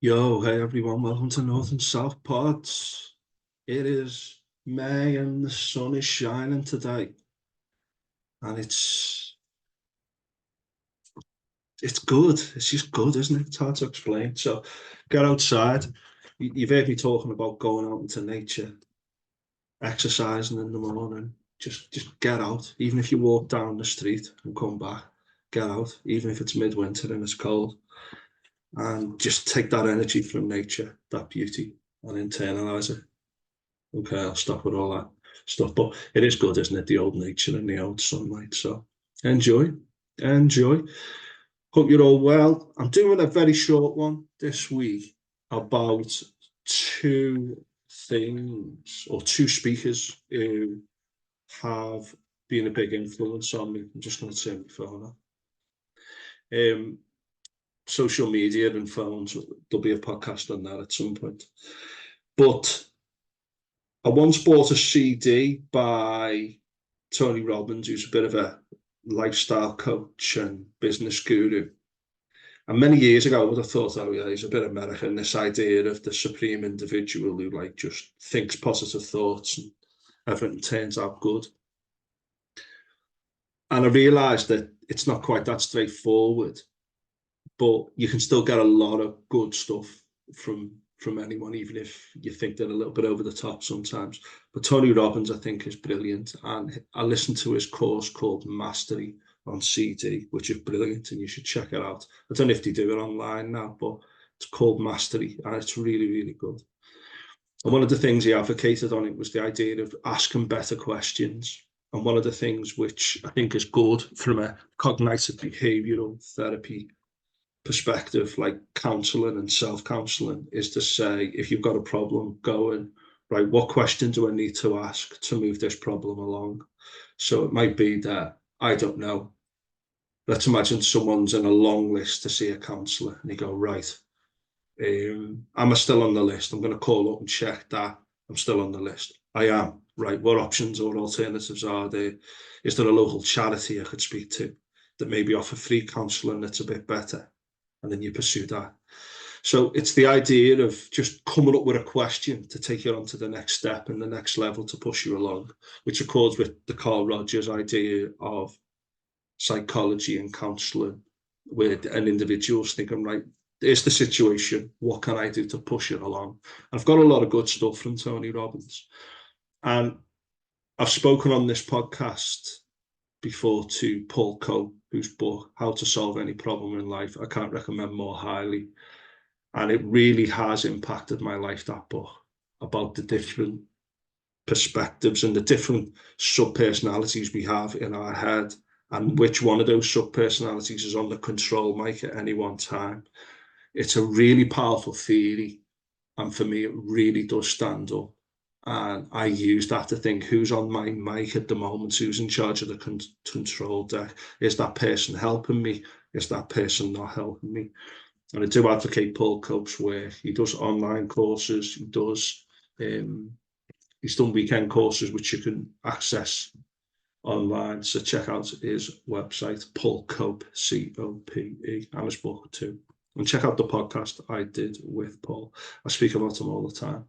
Yo, hey everyone, welcome to North and South Pods. It is May and the sun is shining today. And it's good. It's just good, isn't it? It's hard to explain. So get outside. You've heard me talking about going out into nature, exercising in the morning. Just get out. Even if you walk down the street and come back, get out. Even if it's midwinter and it's cold. And just take that energy from nature, that beauty, and internalize it. Okay, I'll stop with all that stuff. But it is good, isn't it? The old nature and the old sunlight. So enjoy, enjoy. Hope you're all well. I'm doing a very short one this week about two things or two speakers who have been a big influence on me. I'm just going to turn my phone off. Social media and phones, there'll be a podcast on that at some point. But I once bought a CD by Tony Robbins, who's a bit of a lifestyle coach and business guru. And many years ago, I would have thought, oh yeah, he's a bit American, this idea of the supreme individual who like just thinks positive thoughts and everything turns out good. And I realized that it's not quite that straightforward, but you can still get a lot of good stuff from anyone, even if you think they're a little bit over the top sometimes. But Tony Robbins, I think, is brilliant. And I listened to his course called Mastery on CD, which is brilliant, and you should check it out. I don't know if they do it online now, but it's called Mastery, and it's really, really good. And one of the things he advocated on it was the idea of asking better questions. And one of the things which I think is good from a cognitive behavioral therapy perspective, like counseling and self-counseling, is to say, if you've got a problem, go and, right, what question do I need to ask to move this problem along? So it might be that, I don't know, let's imagine someone's in a long list to see a counsellor, and you go, right, am I still on the list? I'm going to call up and check that I'm still on the list. I am. Right, what options or alternatives are there? Is there a local charity I could speak to that maybe offer free counselling that's a bit better? And then you pursue that. So it's the idea of just coming up with a question to take you on to the next step and the next level to push you along, which accords with the Carl Rogers idea of psychology and counselling, where an individual's thinking, right, here's the situation, what can I do to push it along? I've got a lot of good stuff from Tony Robbins. And I've spoken on this podcast before to Paul Coe, whose book, How to Solve Any Problem in Life, I can't recommend more highly. And it really has impacted my life, that book, about the different perspectives and the different sub-personalities we have in our head, and which one of those sub-personalities is on the control mic at any one time. It's a really powerful theory. And for me, it really does stand up. And I use that to think, who's on my mic at the moment? Who's in charge of the control deck? Is that person helping me? Is that person not helping me? And I do advocate Paul Cope's work. He does online courses. He does, he's done weekend courses, which you can access online. So check out his website, Paul Cope, C-O-P-E, and his book too. And check out the podcast I did with Paul. I speak about him all the time.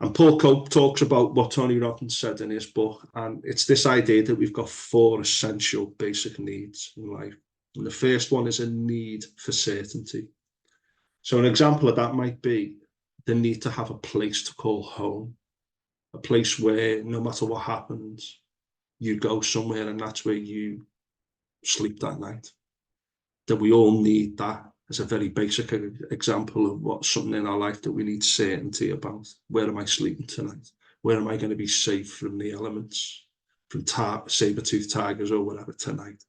And Paul Cope talks about what Tony Robbins said in his book. And it's this idea that we've got 4 essential basic needs in life. And the first one is a need for certainty. So an example of that might be the need to have a place to call home, a place where no matter what happens, you go somewhere and that's where you sleep that night. That we all need that as a very basic example of what something in our life that we need certainty about. Where am I sleeping tonight? Where am I going to be safe from the elements, from saber-toothed tigers or whatever tonight?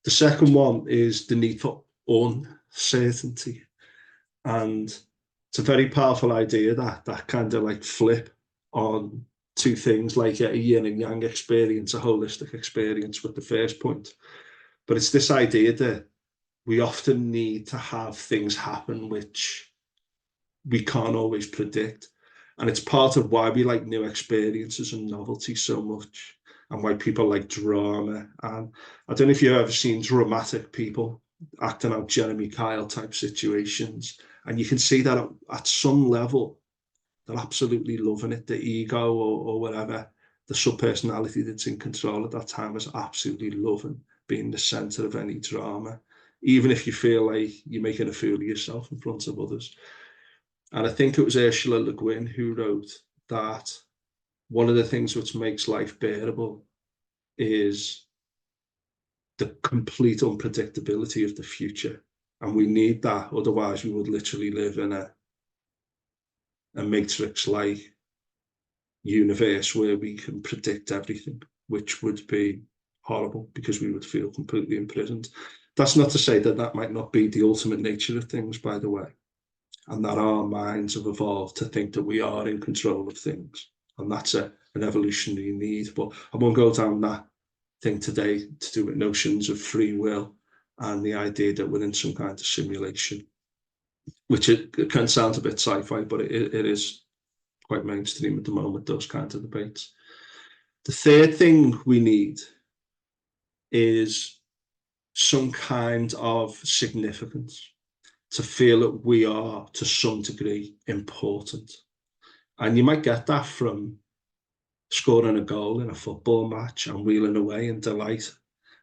The second one is the need for uncertainty. And it's a very powerful idea, that kind of like flip on two things, like a yin and yang experience, a holistic experience with the first point. But it's this idea that we often need to have things happen which we can't always predict. And it's part of why we like new experiences and novelty so much, and why people like drama. And I don't know if you've ever seen dramatic people, acting out Jeremy Kyle type situations. And you can see that at some level, they're absolutely loving it. The ego or whatever, the subpersonality that's in control at that time is absolutely loving being the center of any drama, even if you feel like you're making a fool of yourself in front of others. And I think it was Ursula Le Guin who wrote that one of the things which makes life bearable is the complete unpredictability of the future. And we need that, otherwise we would literally live in a matrix-like universe where we can predict everything, which would be horrible because we would feel completely imprisoned. That's not to say that that might not be the ultimate nature of things, by the way, and that our minds have evolved to think that we are in control of things, and that's an evolutionary need. But I won't go down that thing today to do with notions of free will and the idea that we're in some kind of simulation, which it can sound a bit sci-fi, but it is quite mainstream at the moment, those kinds of debates. The third thing we need is some kind of significance, to feel that we are to some degree important. And you might get that from scoring a goal in a football match and wheeling away in delight.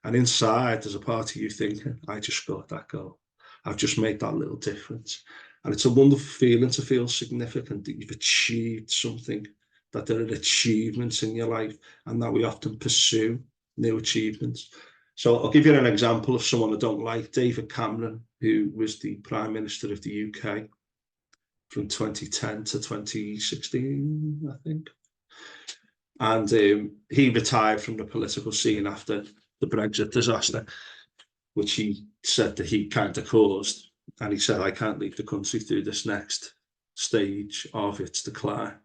And inside, there's a part of you thinking, I just scored that goal. I've just made that little difference. And it's a wonderful feeling to feel significant, that you've achieved something, that there are achievements in your life, and that we often pursue new achievements. So I'll give you an example of someone I don't like, David Cameron, who was the Prime Minister of the UK from 2010 to 2016, I think. And he retired from the political scene after the Brexit disaster, which he said that he kind of caused. And he said, I can't leave the country through this next stage of its decline.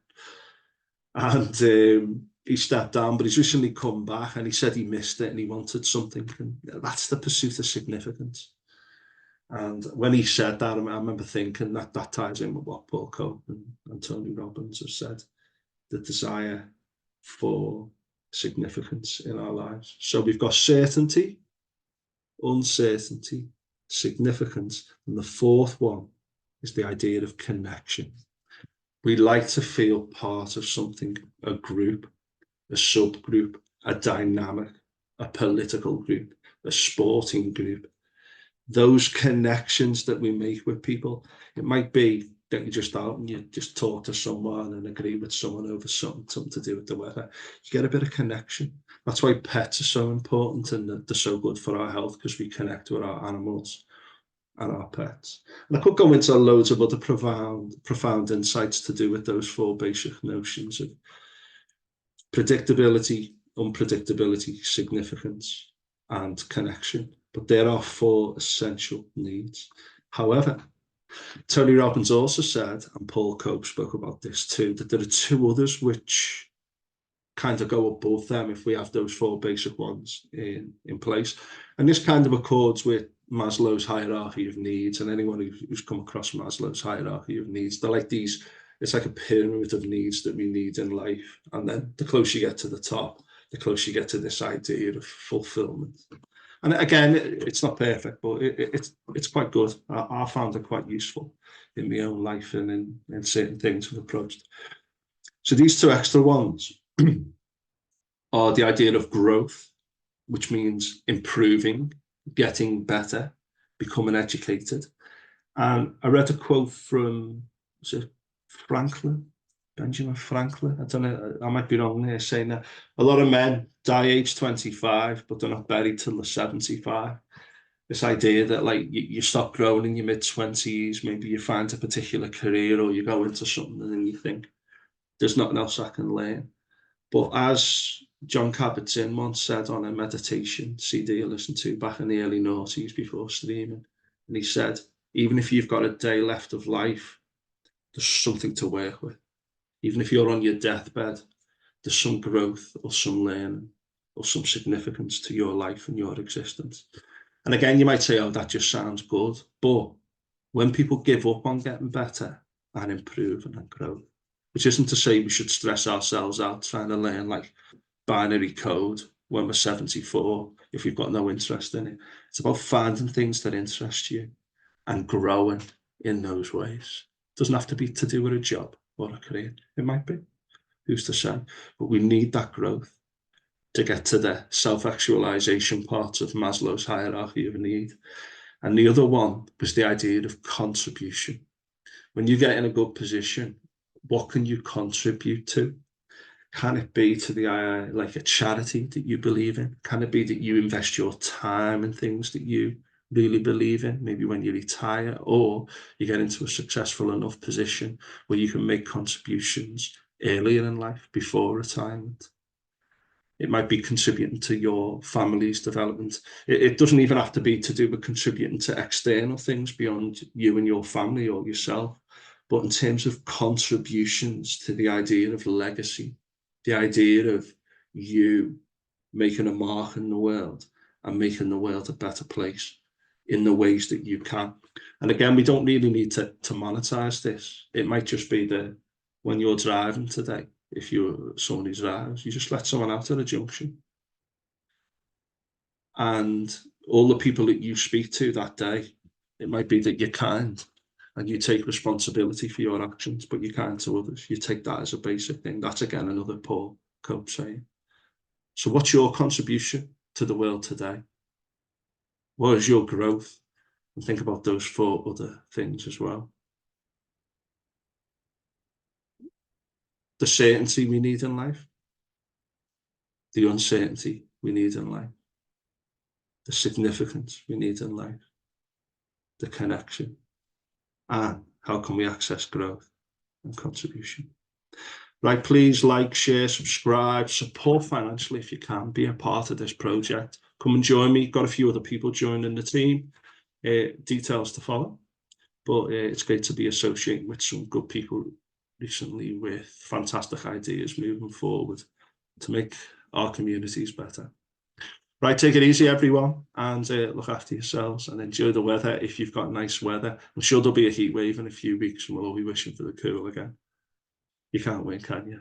And he stepped down, but he's recently come back, and he said he missed it and he wanted something. And that's the pursuit of significance. And when he said that, I remember thinking that ties in with what Paul Cope and Tony Robbins have said, the desire for significance in our lives. So we've got certainty, uncertainty, significance, and the fourth one is the idea of connection. We like to feel part of something, a group, a subgroup, a dynamic, a political group, a sporting group. Those connections that we make with people, it might be that you just out and you just talk to someone and agree with someone over something to do with the weather. You get a bit of connection. That's why pets are so important, and they're so good for our health, because we connect with our animals and our pets. And I could go into loads of other profound insights to do with those four basic notions of predictability, unpredictability, significance, and connection. But there are four essential needs. However, Tony Robbins also said, and Paul Cope spoke about this too, that there are two others which kind of go above them if we have those four basic ones in place. And this kind of accords with Maslow's hierarchy of needs, and anyone who's come across Maslow's hierarchy of needs, they're like these, it's like a pyramid of needs that we need in life. And then the closer you get to the top, the closer you get to this idea of fulfillment. And again, it's not perfect, but it's quite good. I found it quite useful in my own life and in certain things I've approached. So these two extra ones are the idea of growth, which means improving, getting better, becoming educated. And I read a quote from, was it Benjamin Franklin? I don't know, I might be wrong there, saying that a lot of men die age 25, but they're not buried till they're 75. This idea that like you stop growing in your mid-20s, maybe you find a particular career or you go into something and then you think, there's nothing else I can learn. But as John Kabat-Zinn once said on a meditation CD I listened to back in the early noughties before streaming, and he said, even if you've got a day left of life, there's something to work with. Even if you're on your deathbed, there's some growth or some learning or some significance to your life and your existence. And again, you might say, oh, that just sounds good. But when people give up on getting better and improving and grow, which isn't to say we should stress ourselves out trying to learn like binary code when we're 74 if we've got no interest in it. It's about finding things that interest you and growing in those ways. It doesn't have to be to do with a job or a career. It might be. Who's to say? But we need that growth to get to the self-actualization part of Maslow's hierarchy of need. And the other one was the idea of contribution. When you get in a good position, what can you contribute to? Can it be to the like a charity that you believe in? Can it be that you invest your time in things that you really believe in, maybe when you retire, or you get into a successful enough position where you can make contributions earlier in life, before retirement? It might be contributing to your family's development. It doesn't even have to be to do with contributing to external things beyond you and your family or yourself, but in terms of contributions to the idea of legacy, the idea of you making a mark in the world and making the world a better place in the ways that you can. And again, we don't really need to monetize this. It might just be that when you're driving today, if you're someone who drives, you just let someone out at a junction. And all the people that you speak to that day, it might be that you're kind and you take responsibility for your actions, but you're kind to others. You take that as a basic thing. That's, again, another Paul Cope saying. So what's your contribution to the world today? What is your growth? And think about those 4 other things as well. The certainty we need in life, the uncertainty we need in life, the significance we need in life, the connection, and how can we access growth and contribution. Right, please like, share, subscribe, support financially if you can, be a part of this project. Come and join me. Got a few other people joining the team. Details to follow. But it's great to be associated with some good people recently with fantastic ideas moving forward to make our communities better. Right, take it easy, everyone, and look after yourselves and enjoy the weather if you've got nice weather. I'm sure there'll be a heat wave in a few weeks and we'll all be wishing for the cool again. You can't win, can you?